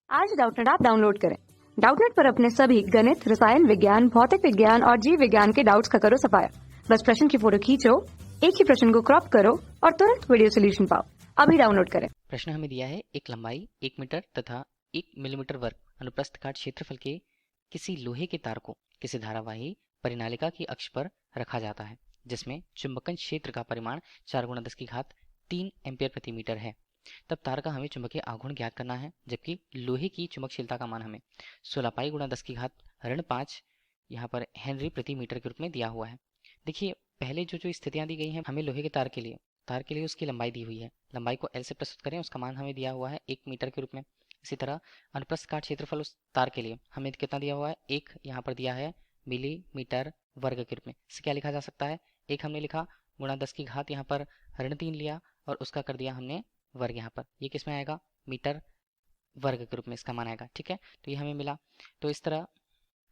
आज Doubtnut app download करें। Doubtnut पर अपने सभी गणित, रसायन विज्ञान, भौतिक विज्ञान और जीव विज्ञान के डाउट्स का करो सफाया। बस प्रश्न की फोटो खींचो, एक ही प्रश्न को क्रॉप करो और तुरंत वीडियो सोल्यूशन पाओ। अभी डाउनलोड करें। प्रश्न हमें दिया है एक लंबाई 1 मीटर तथा 1 मिलीमीटर वर्ग अनुप्रस्थ काट क्षेत्रफल के किसी लोहे के तार को किसी धारावाही परिनालिका की अक्ष पर रखा जाता है जिसमें चुंबकन क्षेत्र का परिमाण 4 गुणा 10 की घात 3 एम्पियर प्रति मीटर है। तब तार का हमें चुंबकीय आघूर्ण ज्ञात करना है, जबकि लोहे की चुंबकशीलता का मान हमें 16 पाई गुणा 10 की घात ऋण 5 यहाँ पर हेनरी प्रति मीटर के रूप में दिया हुआ है। देखिए, पहले जो स्थितियां दी गई हैं हमें लोहे के तार के लिए उसकी लंबाई दी हुई है। लंबाई को एल से प्रस्तुत करें, उसका मान हमें दिया हुआ है 1 मीटर के रूप में। इसी तरह अनुप्रस्थ काट क्षेत्रफल उस तार के लिए हमें कितना दिया हुआ है, 1 यहाँ पर दिया है मिलीमीटर वर्ग के रूप में। इसे क्या लिखा जा सकता है, 1 हमने लिखा गुणा 10 की घात यहाँ पर ऋण 3 लिया और उसका कर दिया हमने वर्ग। यहाँ पर ये किस में आएगा, मीटर वर्ग के रूप में इसका मान आएगा। ठीक है, तो ये हमें मिला। तो इस तरह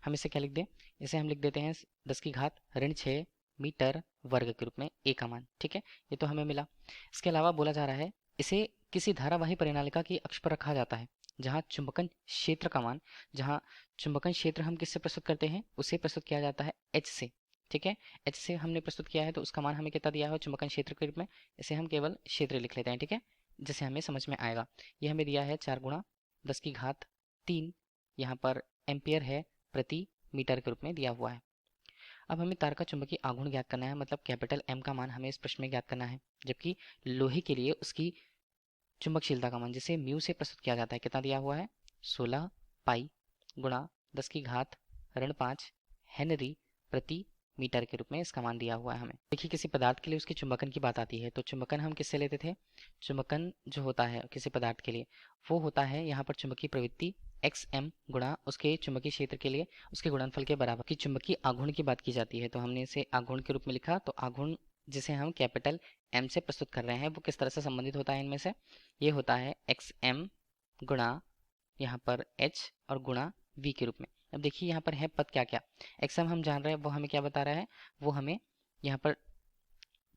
हम इसे क्या लिख दें, इसे हम लिख देते हैं 10 की घात ऋण 6 मीटर वर्ग के रूप में ए का मान। ठीक है, ये तो हमें मिला। इसके अलावा बोला जा रहा है इसे किसी धारावाही परिनालिका की अक्ष पर रखा जाता है जहां चुंबकन क्षेत्र का मान, जहां चुंबकन क्षेत्र हम किससे प्रस्तुत करते हैं, उसे प्रस्तुत किया जाता है एच से। ठीक है, एच से हमने प्रस्तुत किया है तो उसका मान हमें कितना दिया है चुंबकन क्षेत्र के रूप में, इसे हम केवल क्षेत्र लिख लेते हैं। ठीक है, जिससे हमें समझ में आएगा। ये हमें दिया है 4 गुणा 10 की घात 3 यहाँ पर एम्पियर है प्रति मीटर के रूप में दिया हुआ है। अब हमें तार का चुंबकीय आघूर्ण ज्ञात करना है, मतलब कैपिटल एम का मान हमें इस प्रश्न में ज्ञात करना है, जबकि लोहे के लिए उसकी चुंबकशीलता का मान जिसे म्यू से प्रस्तुत किया जाता है कितना दिया हुआ है, 16 पाई गुणा 10 की घात ऋण 5 हेनरी प्रति मीटर के रूप में इसका मान दिया हुआ है हमें। देखिए, किसी पदार्थ के लिए उसके चुंबकन की बात आती है तो चुंबकन हम किससे लेते थे, चुंबकन जो होता है किसी पदार्थ के लिए वो होता है यहाँ पर चुंबकीय प्रवृत्ति एक्स एम गुणा उसके चुंबकीय क्षेत्र के लिए उसके गुणनफल के बराबर की चुंबकीय आघूर्ण की बात की जाती है। तो हमने इसे आघूर्ण के रूप में लिखा। तो आघूर्ण जिसे हम कैपिटल एम से प्रस्तुत कर रहे हैं वो किस तरह से संबंधित होता है, इनमें से ये होता है एक्स एम गुणा यहाँ पर एच और गुणा वी के रूप में। अब देखिए यहाँ पर है पद क्या क्या, एक्स एम हम जान रहे हैं वो हमें क्या बता रहा है, वो हमें यहाँ पर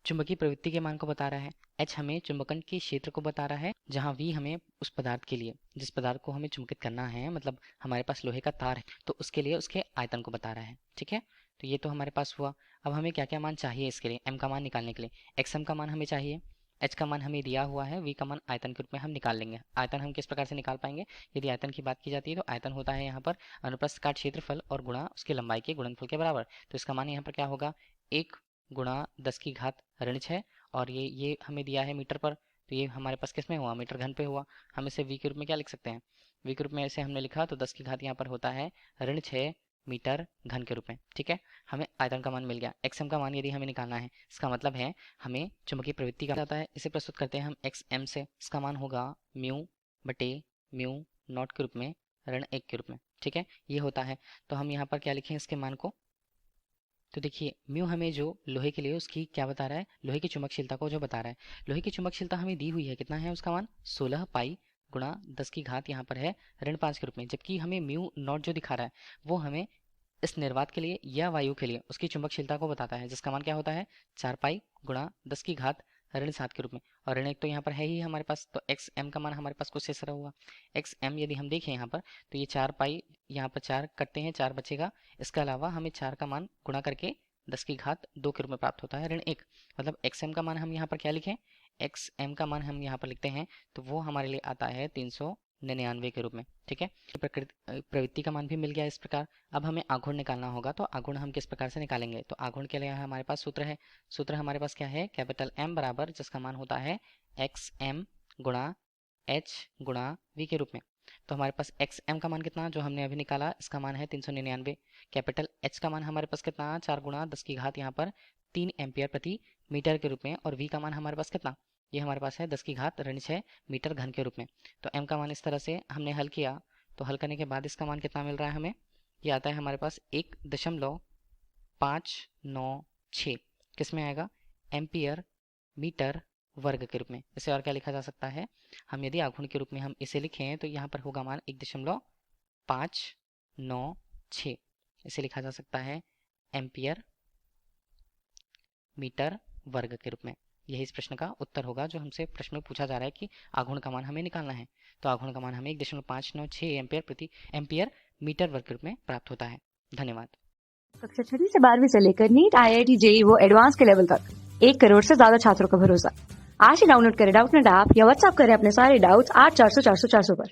चुंबकीय प्रवृत्ति के मान को बता रहा है, एच हमें चुंबकन के क्षेत्र को बता रहा है, जहां वी हमें उस पदार्थ के लिए जिस पदार्थ को हमें चुंबकित करना है, मतलब हमारे पास लोहे का तार है तो उसके लिए उसके आयतन को बता रहा है। ठीक है, तो ये तो हमारे पास हुआ। अब हमें क्या क्या मान चाहिए इसके लिए, एम का मान निकालने के लिए एक्स एम का मान हमें चाहिए, एच का मान हमें दिया हुआ है, वी का मान आयतन के रूप में हम निकाल लेंगे। आयतन हम किस प्रकार से निकाल पाएंगे, यदि आयतन की बात की जाती है तो आयतन होता है यहाँ पर अनुप्रस्थ काट क्षेत्रफल और गुणा उसकी लंबाई के गुणनफल के बराबर। तो इसका मान यहाँ पर क्या होगा, 1 गुणा 10 की घात ऋण 6 और ये हमें दिया है मीटर पर, तो ये हमारे पास किस में हुआ, मीटर घन पे हुआ। हम इसे वी के रूप में क्या लिख सकते हैं, वी के रूप में इसे हमने लिखा तो 10 की घात यहाँ पर होता है ऋण 6 मीटर घन के रूप में। ठीक है, हमें आयतन का मान मिल गया। एक्स एम का मान यदि हमें निकालना है, इसका मतलब है हमें चुंबकीय प्रवृत्ति का जाता है, इसे प्रस्तुत करते हैं हम एक्स एम से। इसका मान होगा म्यू बटे म्यू नॉट के रूप में ऋण 1 के रूप में। ठीक है, ये होता है। तो हम यहाँ पर क्या लिखें इसके मान को, तो देखिए म्यू हमें जो लोहे के लिए उसकी क्या बता रहा है, लोहे की चुंबकशीलता को जो बता रहा है। लोहे की चुंबकशीलता हमें दी हुई है, कितना है उसका मान 16 पाई गुणा 10 की घात यहाँ पर है ऋण 5 के रूप में, जबकि हमें म्यू नॉट जो दिखा रहा है वो हमें इस निर्वात के लिए या वायु के लिए उसकी चुंबकशीलता को बताता है, जिसका मान क्या होता है 4 पाई गुणा 10 की घात ऋण 7 के रूप में। और ऋण 1 तो यहाँ पर है ही हमारे पास, तो एक्स एम का मान हमारे पास कुछ ऐसा हुआ। एक्स एम यदि हम देखें यहाँ पर तो ये 4 पाई यहाँ पर 4 कटते हैं, 4 बचेगा। इसके अलावा हमें 4 का मान गुणा करके 10 की घात 2 के रूप में प्राप्त होता है ऋण 1। मतलब एक्स एम का मान हम यहाँ पर क्या लिखें, एक्स एम का मान हम यहाँ पर लिखते हैं तो वो हमारे लिए आता है 399 के रूप में। ठीक है, प्रवृत्ति का मान भी मिल गया इस प्रकार। अब हमें आघूर्ण निकालना होगा, तो आघूर्ण हम किस प्रकार से निकालेंगे, तो आघूर्ण के लिए हमारे पास सूत्र है। सूत्र हमारे पास क्या है, कैपिटल एम बराबर जिसका मान होता है एक्स एम गुणा एच गुणा वी के रूप में। तो हमारे पास एक्स एम का मान कितना जो हमने अभी निकाला, इसका मान है 399। कैपिटल एच का मान हमारे पास कितना, 4 गुणा 10 की घात यहाँ पर 3 एम्पियर प्रति मीटर के रूप में, और वी का मान हमारे पास कितना, ये हमारे पास है 10 की घात ऋण 6 मीटर घन के रूप में। तो एम का मान इस तरह से हमने हल किया, तो हल करने के बाद इसका मान कितना मिल रहा है हमें, ये आता है हमारे पास 1.596 किस में आएगा, एम्पियर मीटर वर्ग के रूप में। इसे और क्या लिखा जा सकता है, हम यदि आघूर्ण के रूप में हम इसे लिखें तो यहाँ पर होगा मान 1.596, इसे लिखा जा सकता है एम्पियर मीटर वर्ग के रूप में। यही इस प्रश्न का उत्तर होगा जो हमसे प्रश्न में पूछा जा रहा है कि आघूर्ण का मान हमें निकालना है। तो आघूर्ण का मान हमें 1.596 एम्पियर मीटर वर्ग रूप में प्राप्त होता है। धन्यवाद। कक्षा 6वीं से 12वीं से लेकर नीट, IIT, JEE वो एडवांस के लेवल तक 1 करोड़ से ज्यादा छात्रों का भरोसा। आज ही डाउनलोड करें डाउटनेट ऐप या व्हाट्सएप करें अपने सारे डाउट्स 8400 400 400 पर।